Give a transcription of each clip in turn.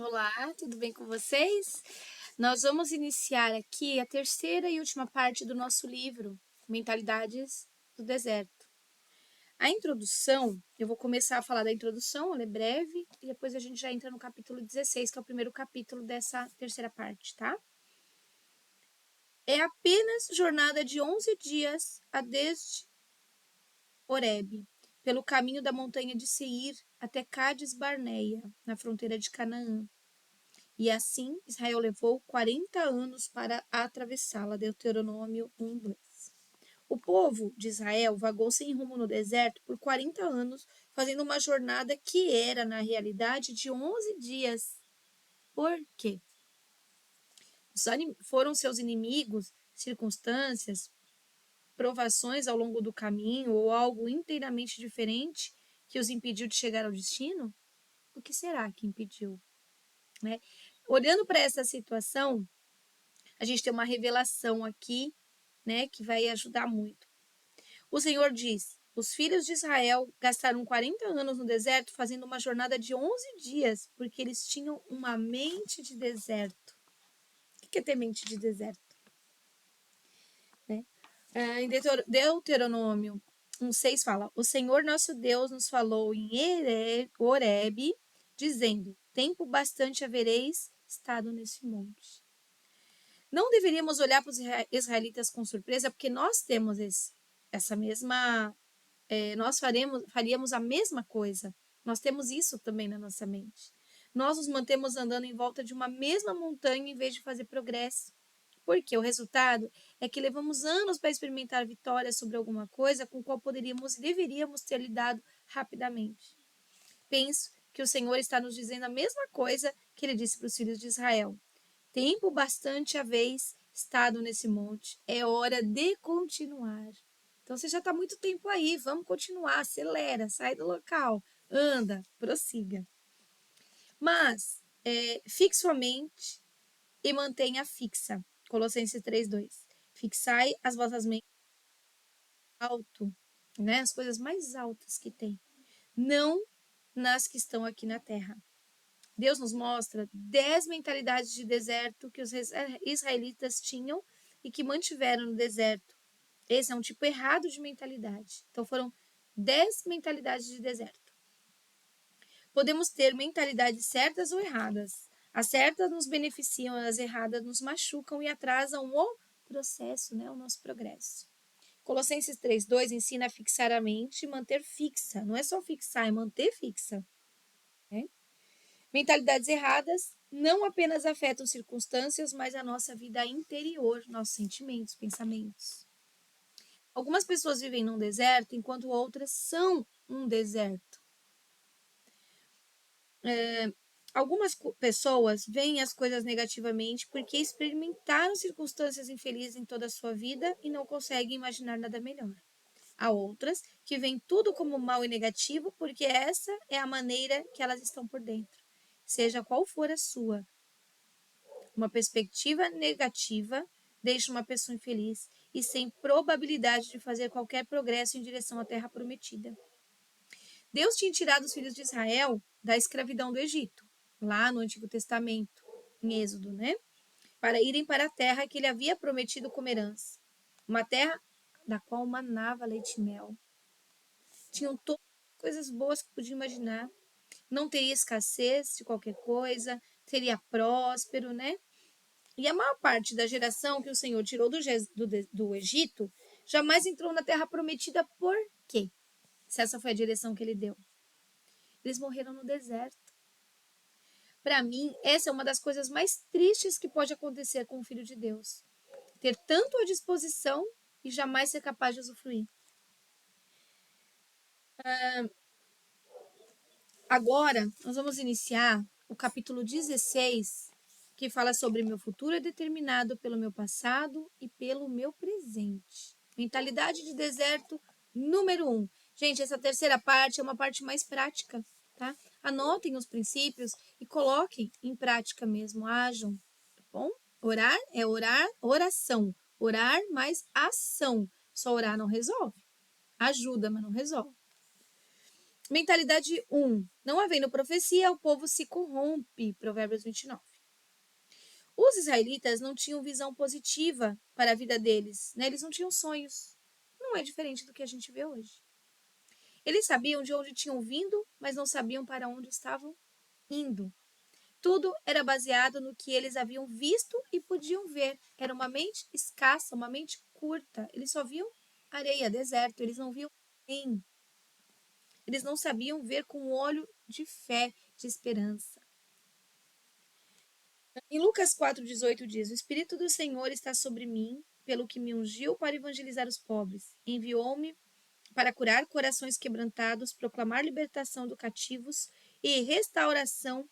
Olá, tudo bem com vocês? Nós vamos iniciar aqui a terceira e última parte do nosso livro, Mentalidades do Deserto. A introdução, eu vou começar a falar da introdução, ela é breve, e depois a gente já entra no capítulo 16, que é o primeiro capítulo dessa terceira parte, tá? É apenas jornada de 11 dias a desde Horebe, pelo caminho da montanha de Seir até Cádiz Barneia, na fronteira de Canaã. E assim Israel levou 40 anos para atravessá-la. Deuteronômio 1:2. O povo de Israel vagou sem rumo no deserto por 40 anos, fazendo uma jornada que era, na realidade, de 11 dias. Por quê? Foram seus inimigos, circunstâncias, provações ao longo do caminho ou algo inteiramente diferente que os impediu de chegar ao destino? O que será que impediu? Né? Olhando para essa situação, a gente tem uma revelação aqui, né, que vai ajudar muito. O Senhor diz: os filhos de Israel gastaram 40 anos no deserto fazendo uma jornada de 11 dias, porque eles tinham uma mente de deserto. O que é ter mente de deserto? Né? Em Deuteronômio 1:6 fala: o Senhor nosso Deus nos falou em Horebe, dizendo: tempo bastante havereis estado nesse monte. Não deveríamos olhar para os israelitas com surpresa, porque nós temos essa mesma. Nós faríamos a mesma coisa. Nós temos isso também na nossa mente. Nós nos mantemos andando em volta de uma mesma montanha em vez de fazer progresso. Porque o resultado é que levamos anos para experimentar vitórias sobre alguma coisa com a qual poderíamos e deveríamos ter lidado rapidamente. Penso que o Senhor está nos dizendo a mesma coisa que ele disse para os filhos de Israel. Tempo bastante haveis estado nesse monte, é hora de continuar. Então você já está muito tempo aí, vamos continuar, acelera, sai do local, anda, prossiga. Mas fixe sua mente e mantenha fixa. Colossenses 3:2. Fixai as vossas mentes alto, né? As coisas mais altas que tem, não nas que estão aqui na terra. Deus nos mostra 10 mentalidades de deserto que os israelitas tinham e que mantiveram no deserto. Esse é um tipo errado de mentalidade. Então foram 10 mentalidades de deserto. Podemos ter mentalidades certas ou erradas. As certas nos beneficiam, as erradas nos machucam e atrasam o processo, né, o nosso progresso. Colossenses 3:2 ensina a fixar a mente e manter fixa. Não é só fixar, é manter fixa. Né? Mentalidades erradas não apenas afetam circunstâncias, mas a nossa vida interior, nossos sentimentos, pensamentos. Algumas pessoas vivem num deserto, enquanto outras são um deserto. Algumas pessoas veem as coisas negativamente porque experimentaram circunstâncias infelizes em toda a sua vida e não conseguem imaginar nada melhor. Há outras que veem tudo como mal e negativo porque essa é a maneira que elas estão por dentro, seja qual for a sua. Uma perspectiva negativa deixa uma pessoa infeliz e sem probabilidade de fazer qualquer progresso em direção à terra prometida. Deus tinha tirado os filhos de Israel da escravidão do Egito, lá no Antigo Testamento, em Êxodo, né? Para irem para a terra que ele havia prometido como herança. Uma terra da qual manava leite e mel. Tinham todas as coisas boas que podia imaginar. Não teria escassez de qualquer coisa, seria próspero, né? E a maior parte da geração que o Senhor tirou do Egito jamais entrou na terra prometida. Por quê? Se essa foi a direção que ele deu. Eles morreram no deserto. Para mim, essa é uma das coisas mais tristes que pode acontecer com o Filho de Deus. Ter tanto à disposição e jamais ser capaz de usufruir. Agora, nós vamos iniciar o capítulo 16, que fala sobre meu futuro é determinado pelo meu passado e pelo meu presente. Mentalidade de deserto número 1. Gente, essa terceira parte é uma parte mais prática, tá? Anotem os princípios e coloquem em prática mesmo, ajam, tá bom? Orar é oração. Orar mais ação. Só orar não resolve. Ajuda, mas não resolve. Mentalidade 1. Não havendo profecia, o povo se corrompe. Provérbios 29. Os israelitas não tinham visão positiva para a vida deles, né? Eles não tinham sonhos. Não é diferente do que a gente vê hoje. Eles sabiam de onde tinham vindo, mas não sabiam para onde estavam indo. Tudo era baseado no que eles haviam visto e podiam ver. Era uma mente escassa, uma mente curta. Eles só viam areia, deserto. Eles não viam bem. Eles não sabiam ver com o olho de fé, de esperança. Em Lucas 4,18 diz: O Espírito do Senhor está sobre mim, pelo que me ungiu para evangelizar os pobres. Enviou-me para curar corações quebrantados, proclamar libertação dos cativos e restauração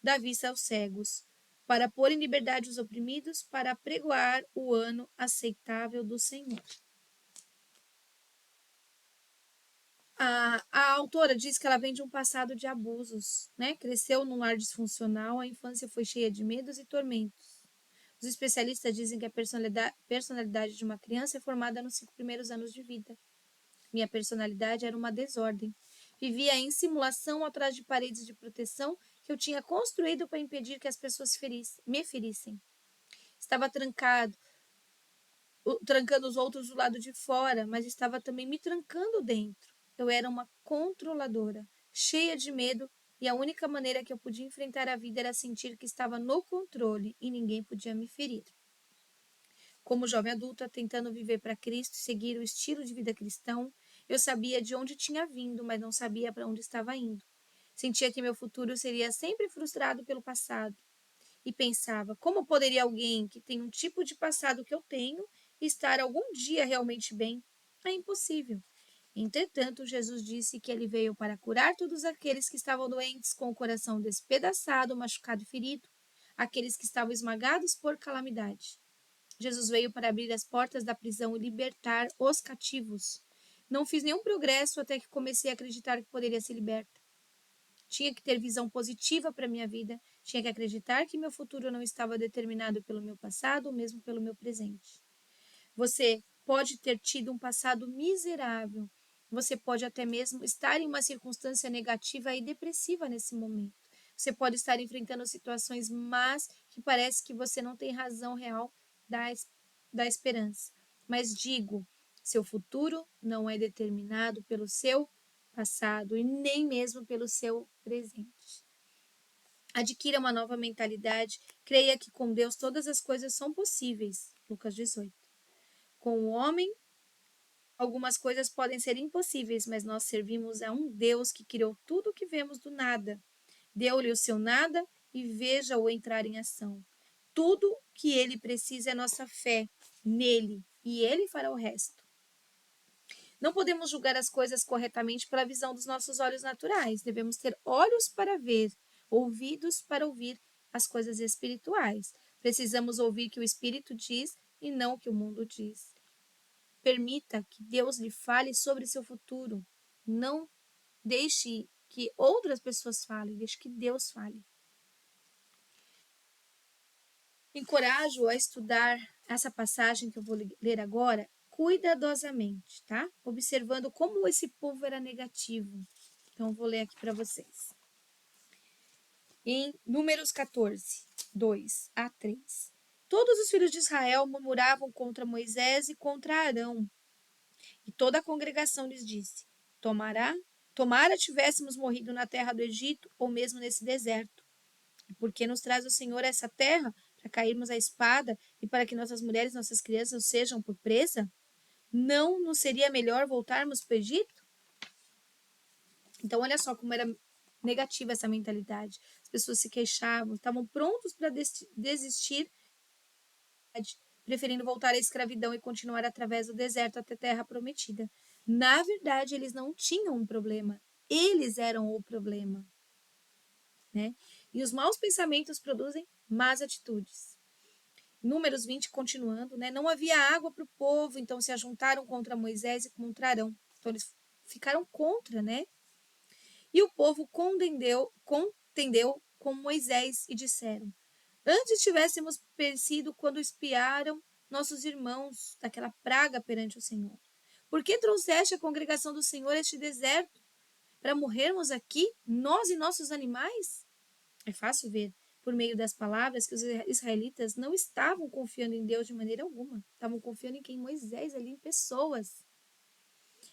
da vista aos cegos, para pôr em liberdade os oprimidos, para pregoar o ano aceitável do Senhor. A autora diz que ela vem de um passado de abusos, né? Cresceu num lar disfuncional, a infância foi cheia de medos e tormentos. Os especialistas dizem que a personalidade de uma criança é formada nos 5 primeiros anos de vida. Minha personalidade era uma desordem. Vivia em simulação atrás de paredes de proteção que eu tinha construído para impedir que as pessoas me ferissem. Estava trancando os outros do lado de fora, mas estava também me trancando dentro. Eu era uma controladora, cheia de medo, e a única maneira que eu podia enfrentar a vida era sentir que estava no controle e ninguém podia me ferir. Como jovem adulta, tentando viver para Cristo e seguir o estilo de vida cristão, eu sabia de onde tinha vindo, mas não sabia para onde estava indo. Sentia que meu futuro seria sempre frustrado pelo passado. E pensava, como poderia alguém que tem um tipo de passado que eu tenho estar algum dia realmente bem? É impossível. Entretanto, Jesus disse que ele veio para curar todos aqueles que estavam doentes, com o coração despedaçado, machucado e ferido, aqueles que estavam esmagados por calamidade. Jesus veio para abrir as portas da prisão e libertar os cativos. Não fiz nenhum progresso até que comecei a acreditar que poderia ser liberta. Tinha que ter visão positiva para minha vida, tinha que acreditar que meu futuro não estava determinado pelo meu passado ou mesmo pelo meu presente. Você pode ter tido um passado miserável. Você pode até mesmo estar em uma circunstância negativa e depressiva nesse momento. Você pode estar enfrentando situações más que parece que você não tem razão real da esperança. Mas digo, seu futuro não é determinado pelo seu passado e nem mesmo pelo seu presente. Adquira uma nova mentalidade, creia que com Deus todas as coisas são possíveis. Lucas 18. Com o homem, algumas coisas podem ser impossíveis, mas nós servimos a um Deus que criou tudo o que vemos do nada. Deu-lhe o seu nada e veja-o entrar em ação. Tudo que ele precisa é nossa fé nele, e ele fará o resto. Não podemos julgar as coisas corretamente pela visão dos nossos olhos naturais. Devemos ter olhos para ver, ouvidos para ouvir as coisas espirituais. Precisamos ouvir o que o Espírito diz e não o que o mundo diz. Permita que Deus lhe fale sobre seu futuro. Não deixe que outras pessoas falem, deixe que Deus fale. Encorajo a estudar essa passagem que eu vou ler agora cuidadosamente, tá? Observando como esse povo era negativo. Então, vou ler aqui para vocês. Em Números 14, 2 a 3. Todos os filhos de Israel murmuravam contra Moisés e contra Arão. E toda a congregação lhes disse: Tomara tivéssemos morrido na terra do Egito ou mesmo nesse deserto. E por que nos traz o Senhor a essa terra para cairmos à espada e para que nossas mulheres, nossas crianças sejam por presa? Não nos seria melhor voltarmos para o Egito? Então, olha só como era negativa essa mentalidade. As pessoas se queixavam, estavam prontos para desistir, preferindo voltar à escravidão e continuar através do deserto até a terra prometida. Na verdade, eles não tinham um problema. Eles eram o problema. Né? E os maus pensamentos produzem más atitudes. Números 20, continuando, né? Não havia água para o povo, então se ajuntaram contra Moisés e contra Arão. Então eles ficaram contra, né? E o povo contendeu com Moisés e disseram: Antes tivéssemos perecido quando espiaram nossos irmãos daquela praga perante o Senhor. Por que trouxeste a congregação do Senhor a este deserto? para morrermos aqui, nós e nossos animais? É fácil ver, por meio das palavras, que os israelitas não estavam confiando em Deus de maneira alguma. Estavam confiando em quem? Moisés, ali, em pessoas.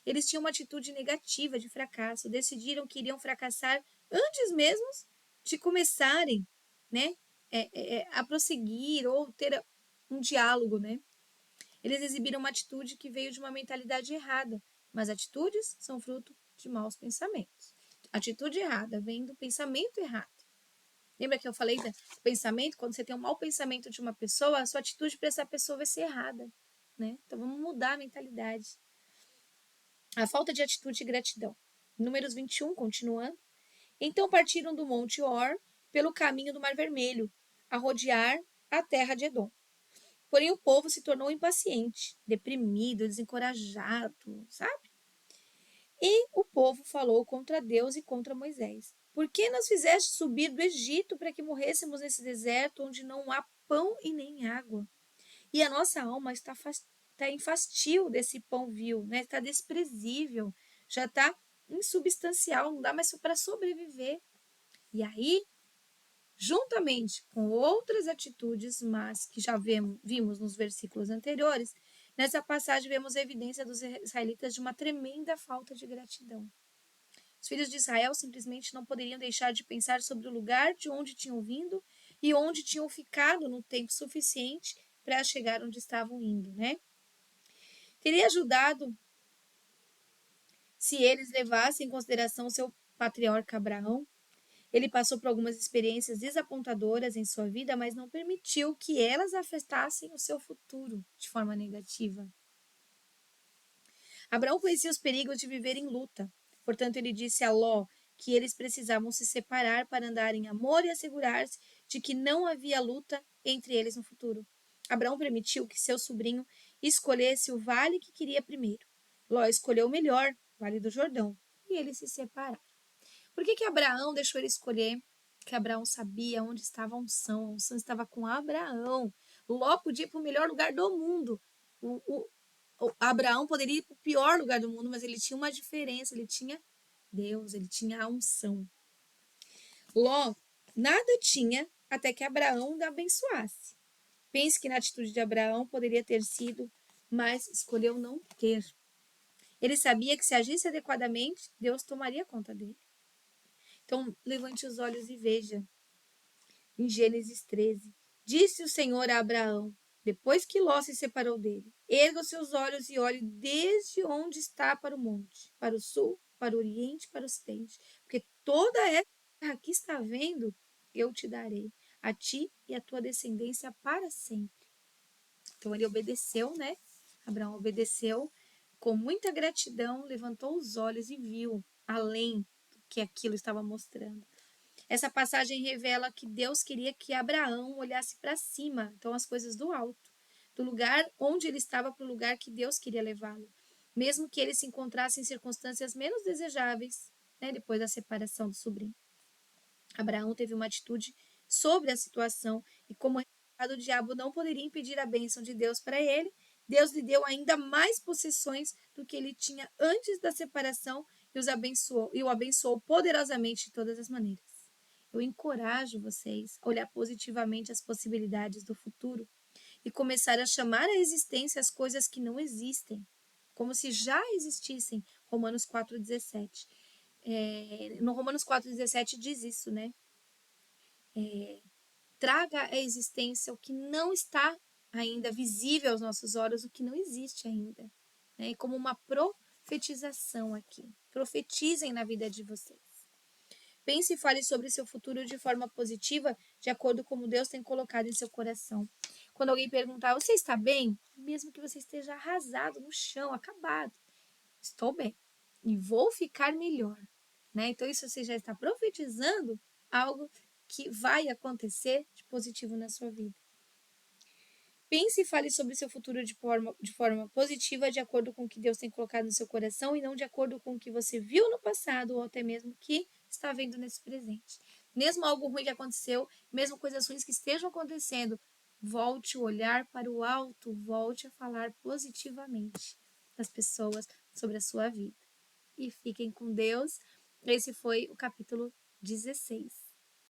Eles tinham uma atitude negativa de fracasso, decidiram que iriam fracassar antes mesmo de começarem, né, a prosseguir ou ter um diálogo, né? Eles exibiram uma atitude que veio de uma mentalidade errada, mas atitudes são fruto de maus pensamentos. Atitude errada vem do pensamento errado. Lembra que eu falei do pensamento? Quando você tem um mau pensamento de uma pessoa, a sua atitude para essa pessoa vai ser errada, né? Então vamos mudar a mentalidade. A falta de atitude e gratidão. Números 21, continuando. Então partiram do Monte Or pelo caminho do Mar Vermelho, a rodear a terra de Edom. Porém, o povo se tornou impaciente, deprimido, desencorajado, sabe? E o povo falou contra Deus e contra Moisés. Por que nos fizeste subir do Egito para que morrêssemos nesse deserto onde não há pão e nem água? E a nossa alma está em fastio desse pão vil, né? Está desprezível, já está insubstancial, não dá mais para sobreviver. E aí, juntamente com outras atitudes, mas que já vimos nos versículos anteriores, nessa passagem vemos a evidência dos israelitas de uma tremenda falta de gratidão. Os filhos de Israel simplesmente não poderiam deixar de pensar sobre o lugar de onde tinham vindo e onde tinham ficado no tempo suficiente para chegar onde estavam indo, né? Teria ajudado se eles levassem em consideração seu patriarca Abraão. Ele passou por algumas experiências desapontadoras em sua vida, mas não permitiu que elas afetassem o seu futuro de forma negativa. Abraão conhecia os perigos de viver em luta. Portanto, ele disse a Ló que eles precisavam se separar para andar em amor e assegurar-se de que não havia luta entre eles no futuro. Abraão permitiu que seu sobrinho escolhesse o vale que queria primeiro. Ló escolheu o melhor, o Vale do Jordão, e eles se separaram. Por que Abraão deixou ele escolher? Porque Abraão sabia onde estava a unção estava com Abraão. Ló podia ir para o melhor lugar do mundo. O Abraão poderia ir para o pior lugar do mundo, mas ele tinha uma diferença, ele tinha Deus, ele tinha a unção. Ló nada tinha até que Abraão o abençoasse. Pense que na atitude de Abraão poderia ter sido, mas escolheu não ter. Ele sabia que se agisse adequadamente, Deus tomaria conta dele. Então, levante os olhos e veja. Em Gênesis 13, disse o Senhor a Abraão, depois que Ló se separou dele: erga os seus olhos e olhe desde onde está para o monte, para o sul, para o oriente, para o ocidente, porque toda essa terra que está vendo, eu te darei, a ti e a tua descendência para sempre. Então ele obedeceu, né? Abraão obedeceu com muita gratidão, levantou os olhos e viu além do que aquilo estava mostrando. Essa passagem revela que Deus queria que Abraão olhasse para cima, então as coisas do alto, do lugar onde ele estava para o lugar que Deus queria levá-lo, mesmo que ele se encontrasse em circunstâncias menos desejáveis, né, depois da separação do sobrinho. Abraão teve uma atitude sobre a situação e, como resultado, o diabo não poderia impedir a bênção de Deus para ele. Deus lhe deu ainda mais possessões do que ele tinha antes da separação e o abençoou poderosamente de todas as maneiras. Eu encorajo vocês a olhar positivamente as possibilidades do futuro e começar a chamar à existência as coisas que não existem, como se já existissem. Romanos 4,17. No Romanos 4,17 diz isso, né? Traga à existência o que não está ainda visível aos nossos olhos, o que não existe ainda. Né? Como uma profetização aqui. Profetizem na vida de vocês. Pense e fale sobre seu futuro de forma positiva, de acordo com como Deus tem colocado em seu coração. Quando alguém perguntar, você está bem? Mesmo que você esteja arrasado no chão, acabado. Estou bem. E vou ficar melhor. Né? Então, isso você já está profetizando algo que vai acontecer de positivo na sua vida. Pense e fale sobre seu futuro de forma positiva, de acordo com o que Deus tem colocado no seu coração e não de acordo com o que você viu no passado ou até mesmo que está vendo nesse presente. Mesmo algo ruim que aconteceu, mesmo coisas ruins que estejam acontecendo, volte o olhar para o alto, volte a falar positivamente das pessoas sobre a sua vida. E fiquem com Deus. Esse foi o capítulo 16.